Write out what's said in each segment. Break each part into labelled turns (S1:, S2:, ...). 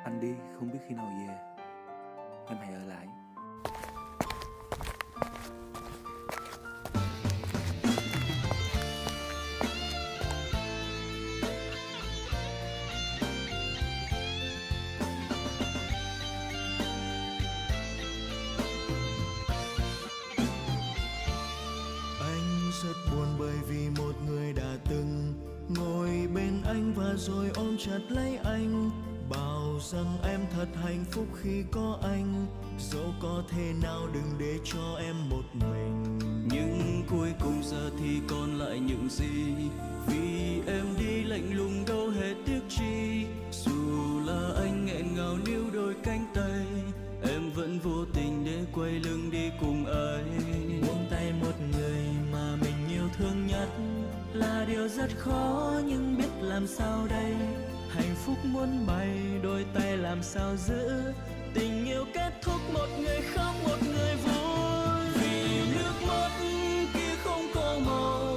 S1: Anh đi không biết khi nào về, em hãy ở lại.
S2: Anh rất buồn bởi vì một người đã từng ngồi bên anh và rồi ôm chặt lấy anh, bảo rằng em thật hạnh phúc khi có anh, dẫu có thể nào đừng để cho em một mình. Nhưng cuối cùng giờ thì còn lại những gì, vì em đi lạnh lùng đâu hề tiếc chi. Dù là anh nghẹn ngào níu đôi cánh tay, em vẫn vô tình để quay lưng đi cùng anh. Buông tay một người mà mình yêu thương nhất là điều rất khó, nhưng biết làm sao đây. Hạnh phúc muốn bay, đôi tay làm sao giữ. Tình yêu kết thúc, một người khóc một người vui. Vì nước mắt kia không có màu,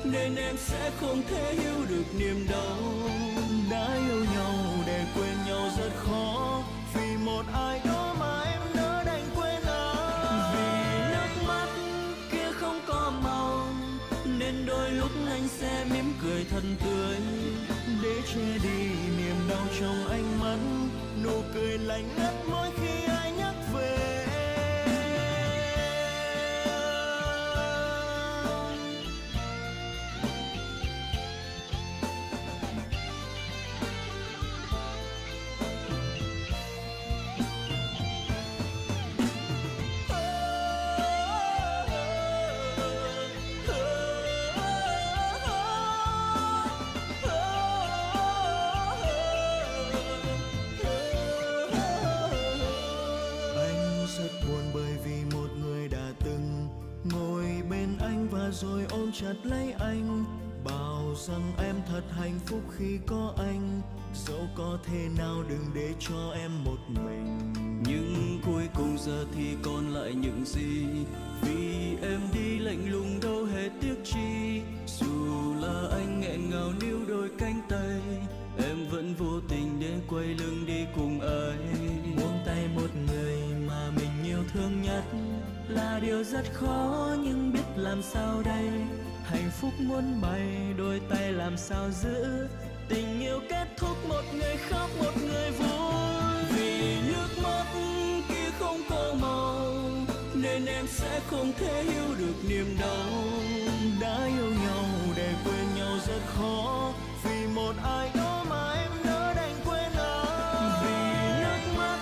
S2: nên em sẽ không thể hiểu được niềm đau. Đã yêu nhau để quên nhau rất khó, vì một ai đó mà em nỡ đành quên anh. Vì nước mắt kia không có màu, nên đôi lúc anh sẽ mỉm cười thật tươi, để che đi niềm đau trong ánh mắt. Nụ cười lạnh ngắt mỗi khi ai nhắc về rồi ôm chặt lấy anh, bảo rằng em thật hạnh phúc khi có anh, dẫu có thể nào đừng để cho em một mình. Nhưng cuối cùng giờ thì còn lại những gì, vì em đi lạnh lùng đâu hề tiếc chi. Dù là anh nghẹn ngào níu đôi cánh tay, em vẫn vô tình để quay lưng đi cùng anh. Buông tay một người mà mình yêu thương nhất là điều rất khó, nhưng biết làm sao đây. Hạnh phúc muốn bay, đôi tay làm sao giữ. Tình yêu kết thúc, một người khóc một người vui. Vì nước mắt kia không có màu, nên em sẽ không thể hiểu được niềm đau. Đã yêu nhau để quên nhau rất khó, vì một ai đó mà em nỡ đành quên anh. Vì nước mắt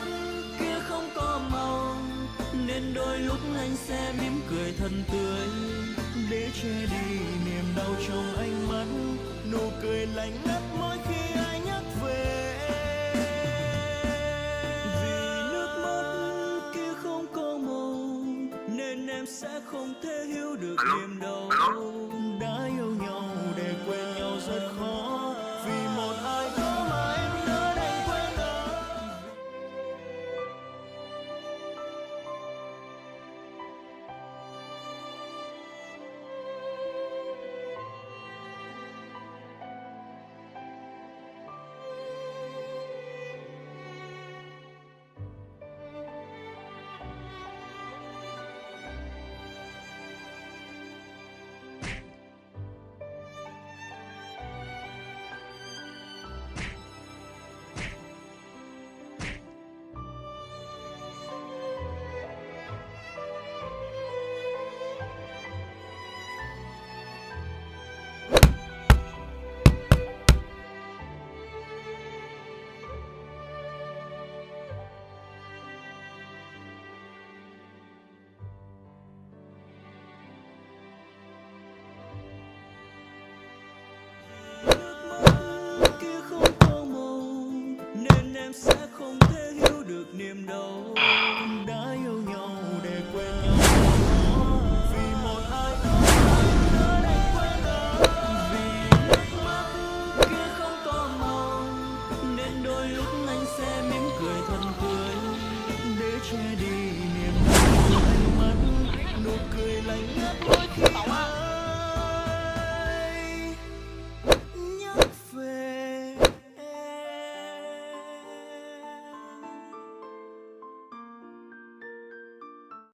S2: kia không có màu, nên đôi lúc anh sẽ mỉm cười thật tươi, để che đi niềm đau trong ánh mắt. Nụ cười lạnh ngắt mỗi khi ai nhắc về. Vì nước mắt kia không có màu, nên em sẽ không thể hiểu được niềm đau. Đã yêu nhau để quên nhau rất khó, vì một ai đó mà em nỡ đành quên anh. Sẽ không thể hiểu được niềm đau. Đã yêu nhau để quên nhau khó, vì một ai đó đã đành quên anh. Vì nước mắt kia không có màu, nên đôi lúc anh sẽ mỉm cười thật tươi, để che đi niềm đau trong ánh mắt. Nụ cười lạnh ngắt mỗi khi